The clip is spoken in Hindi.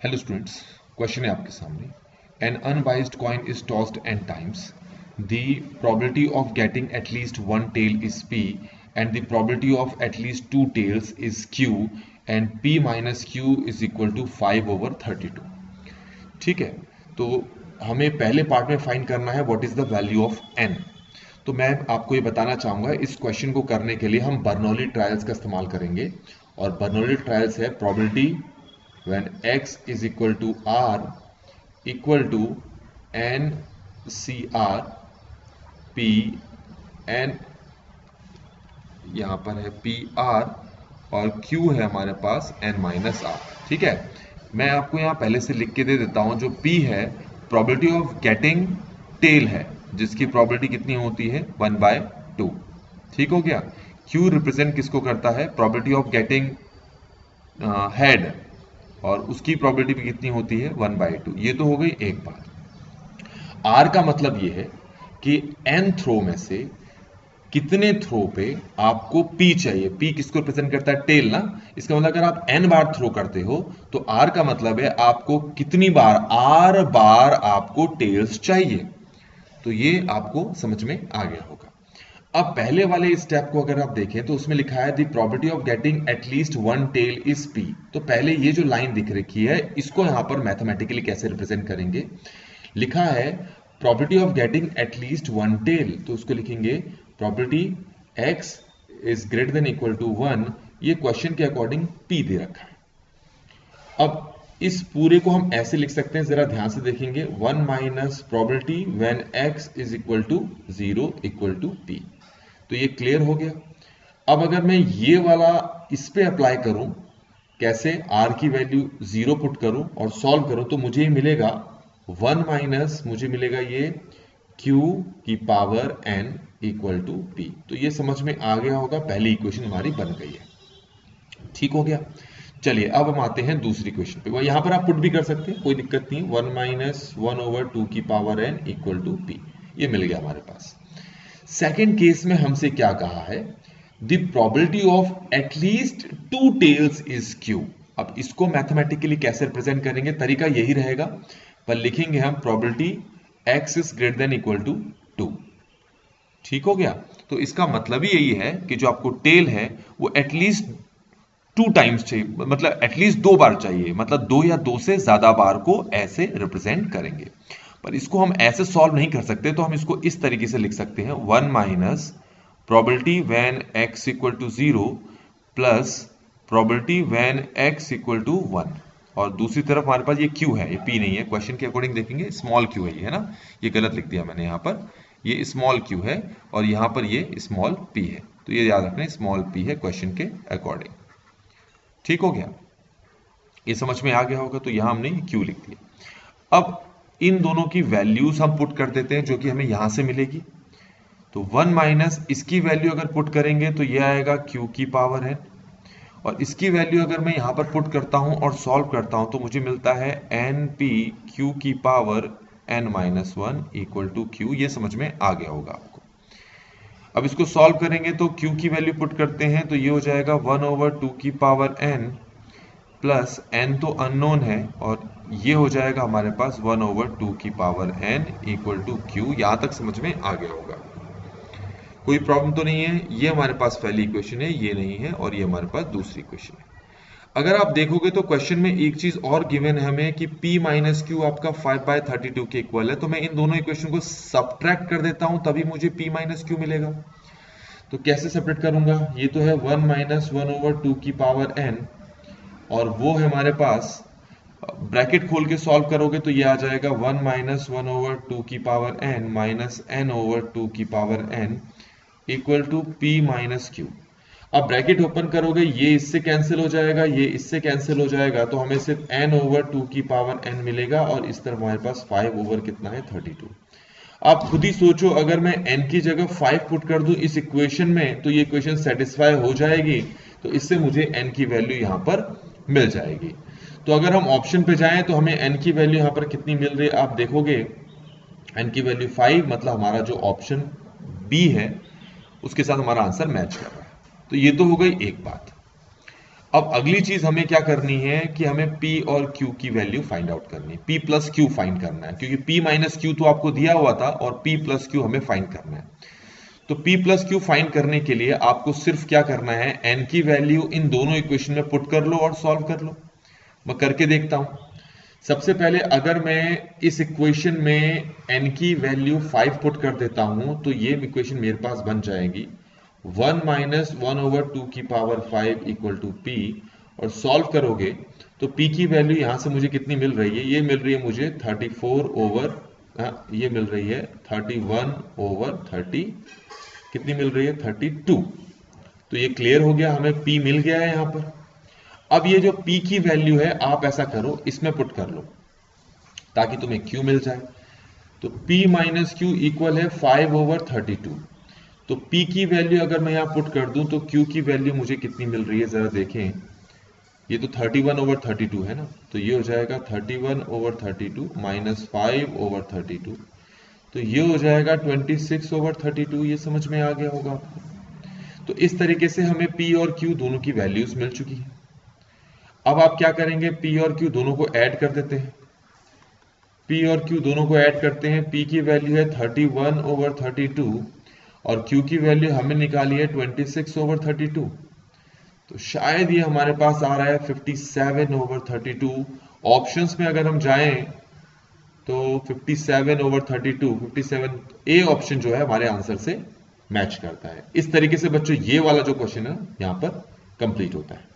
हेलो स्टूडेंट्स, क्वेश्चन है आपके सामने. An unbiased coin is tossed n times. The probability of getting at least one tail is p and the probability of at least two tails is q and p minus q is equal to 5/32. ठीक है. तो हमें पहले पार्ट में फाइंड करना है what is the value of n. तो मैं आपको ये बताना चाहूंगा, इस क्वेश्चन को करने के लिए हम बर्नौली ट्रायल्स का इस्तेमाल करेंगे. और बर्नौली ट्रायल्स है probability when x is equal to r equal to n cr p n, यहां पर है पी आर और q है हमारे पास n माइनस आर. ठीक है. मैं आपको यहां पहले से लिख के दे देता हूं. जो p है प्रोबेबिलिटी ऑफ गेटिंग टेल है, जिसकी प्रोबेबिलिटी कितनी होती है 1/2. ठीक हो गया. q रिप्रेजेंट किसको करता है, प्रोबेबिलिटी ऑफ गेटिंग हेड, और उसकी प्रोबेबिलिटी भी कितनी होती है 1/2. ये तो हो गई एक बात. आर का मतलब ये है कि एन थ्रो में से कितने थ्रो पे आपको पी चाहिए. पी किसको रिप्रेजेंट करता है, टेल ना. इसका मतलब अगर आप एन बार थ्रो करते हो तो आर का मतलब है आपको कितनी बार, आर बार आपको टेल्स चाहिए. तो ये आपको समझ में आ गया होगा. अब पहले वाले स्टेप को अगर आप देखें तो उसमें लिखा है the probability of getting at least one tail is P. तो पहले ये जो लाइन दिख रखी है इसको यहां पर मैथमेटिकली कैसे रिप्रेजेंट करेंगे. लिखा है probability of getting at least one tail, तो उसको लिखेंगे probability x is greater than equal to 1. ये क्वेश्चन के अकॉर्डिंग p दे रखा है. अब इस पूरे को हम ऐसे लिख सकते हैं, जरा ध्यान से देखेंगे. 1 minus probability when x is equal to 0 equal to p. तो ये क्लियर हो गया. अब अगर मैं ये वाला इस पे अप्लाई करूं, कैसे, r की वैल्यू 0 पुट करूं और सॉल्व करूं, तो मुझे मिलेगा 1 माइनस, मुझे मिलेगा ये q की power n equal to p. तो ये समझ में आ गया होगा, पहली इक्वेशन हमारी बन गई है. ठीक हो गया. चलिए अब हम आते हैं दूसरी क्वेश्चन पे. वह यहां पर आप पुट भी कर सकते हैं, कोई दिक्कत नहीं. 1 माइनस 1/2 की power n equal to p. ये मिल गया हमारे पास. सेकेंड केस में हमसे क्या कहा है, the probability of at least two tails is q. अब इसको मैथमेटिकली कैसे रिप्रेजेंट करेंगे, तरीका यही रहेगा, पर लिखेंगे हम probability x is greater than equal to 2. ठीक हो गया. तो इसका मतलब ही यही है कि जो आपको टेल है वो एटलीस्ट 2 टाइम्स चाहिए, मतलब एटलीस्ट 2 बार चाहिए, मतलब 2 या 2 से ज्यादा बार को ऐसे रिप्रेजेंट करेंगे. पर इसको हम ऐसे सॉल्व नहीं कर सकते, तो हम इसको इस तरीके से लिख सकते हैं 1 minus probability when x equal to 0 plus probability when x equal to 1. और दूसरी तरफ हमारे पास ये q है, ये p नहीं है. क्वेश्चन के अकॉर्डिंग देखेंगे स्मॉल q है, ये है ना, ये गलत लिख दिया मैंने. यहां पर ये स्मॉल q है और यहां पर ये स्मॉल p है. तो ये याद रखना, स्मॉल p है क्वेश्चन के अकॉर्डिंग. ठीक हो गया. ये समझ में आ गया होगा. तो यहां हमने q लिख दिया. अब इन दोनों की वैल्यूज हम पुट कर देते हैं, जो कि हमें यहां से मिलेगी. तो 1 माइनस इसकी वैल्यू अगर पुट करेंगे तो ये आएगा q की पावर है, और इसकी वैल्यू अगर मैं यहां पर पुट करता हूं और सॉल्व करता हूं तो मुझे मिलता है np q की power n minus 1 equal to q. ये समझ में आ गया होगा आपको. अब इसको सॉल्व करेंगे तो q की वैल्यू पुट करते हैं तो ये हो जाएगा 1/2 की पावर n प्लस n तो अननोन है, और ये हो जाएगा हमारे पास 1/2 की power n equal to q. यहां तक समझ में आ गया होगा, कोई प्रॉब्लम तो नहीं है. ये हमारे पास पहली इक्वेशन है, ये नहीं है, और ये हमारे पास दूसरी इक्वेशन है. अगर आप देखोगे तो क्वेश्चन में एक चीज और गिवन है हमें कि p माइनस क्यू आपका 5/32 के इक्वल है. तो मैं इन दोनों इक्वेशन को सब्ट्रैक्ट कर देता हूं, तभी मुझे p माइनस क्यू मिलेगा. तो कैसे सेपरेट करूंगा, ये तो है 1 माइनस 1/2 की पावर n, और वो है हमारे पास, ब्रैकेट खोल के सॉल्व करोगे तो ये आ जाएगा 1 माइनस 1/2 की पावर n माइनस n/2 की power n equal to p minus Q. अब ब्रैकेट ओपन करोगे, ये इससे कैंसिल हो जाएगा, ये इससे कैंसिल हो जाएगा, तो हमें सिर्फ n/2 की पावर n मिलेगा, और इस तरफ हमारे पास 5 ओवर कितना है 32. आप खुद ही सोचो, अगर मैं n की जगह 5 पुट कर दूं इस इक्वेशन में तो ये इक्वेशन सेटिस्फाई हो जाएगी. तो इससे मुझे n की वैल्यू यहां पर मिल जाएगी. तो अगर हम ऑप्शन पे जाएं तो हमें n की वैल्यू यहां पर कितनी मिल रही है, आप देखोगे n की वैल्यू 5, मतलब हमारा जो ऑप्शन b है उसके साथ हमारा आंसर मैच कर रहा है. तो ये तो हो गई एक बात. अब अगली चीज हमें क्या करनी है कि हमें P और Q की वैल्यू फाइंड आउट करनी है, P प्लस Q फाइंड करना है, क्योंकि P माइनस Q तो आपको दिया हुआ था और P प्लस Q हमें फाइंड करना है। तो P प्लस Q फाइंड करने के लिए आपको सिर्फ क्या करना है, N की वैल्यू इन दोनों इक्वेशन में पुट कर लो और सॉल्व कर लो। मैं करके देखता हूं। सबसे पहले अगर मैं इस इक्वेशन में N की वैल्यू 5 पुट कर देता हूं तो ये इक्वेशन मेरे पास बन जाएगी 1 माइनस 1/2 की पावर 5 इक्वल टू P, और सॉल्व करोगे तो P की वैल्यू यहां से मुझे कितनी मिल रही है, ये मिल रही है मुझे 34 ओवर, ये मिल रही है 31/30, कितनी मिल रही है 32। तो ये क्लियर हो गया, हमें P मिल गया है यहां पर। अब ये जो P की वैल्यू है आप ऐसा करो इसमें पुट कर लो ताकि तुम्हें Q मिल जाए। तो P माइनस Q इक्वल है 5/32। तो P की वैल्यू अगर मैं यहां पुट कर दूं तो Q की वैल्यू मुझे कितनी मिल रही है जरा देखें, ये तो 31/32 है ना, तो ये हो जाएगा 31/32 माइनस 5/32, तो ये हो जाएगा 26/32। ये समझ में आ गया होगा आपको। तो इस तरीके से हमें P और Q दोनों की वैल्यूज मिल चुकी है। अब आप क्या करेंगे, P और Q दोनों को ऐड कर देते हैं। P और Q दोनों को ऐड करते हैं। P की वैल्यू है 31/32 और Q की वैल्यू हमने निकाली है 26/32। तो शायद ये हमारे पास आ रहा है 57/32। ऑप्शंस में अगर हम जाएं तो 57/32, 57 ए ऑप्शन जो है हमारे आंसर से मैच करता है। इस तरीके से बच्चों ये वाला जो क्वेश्चन है यहां पर कंप्लीट होता है।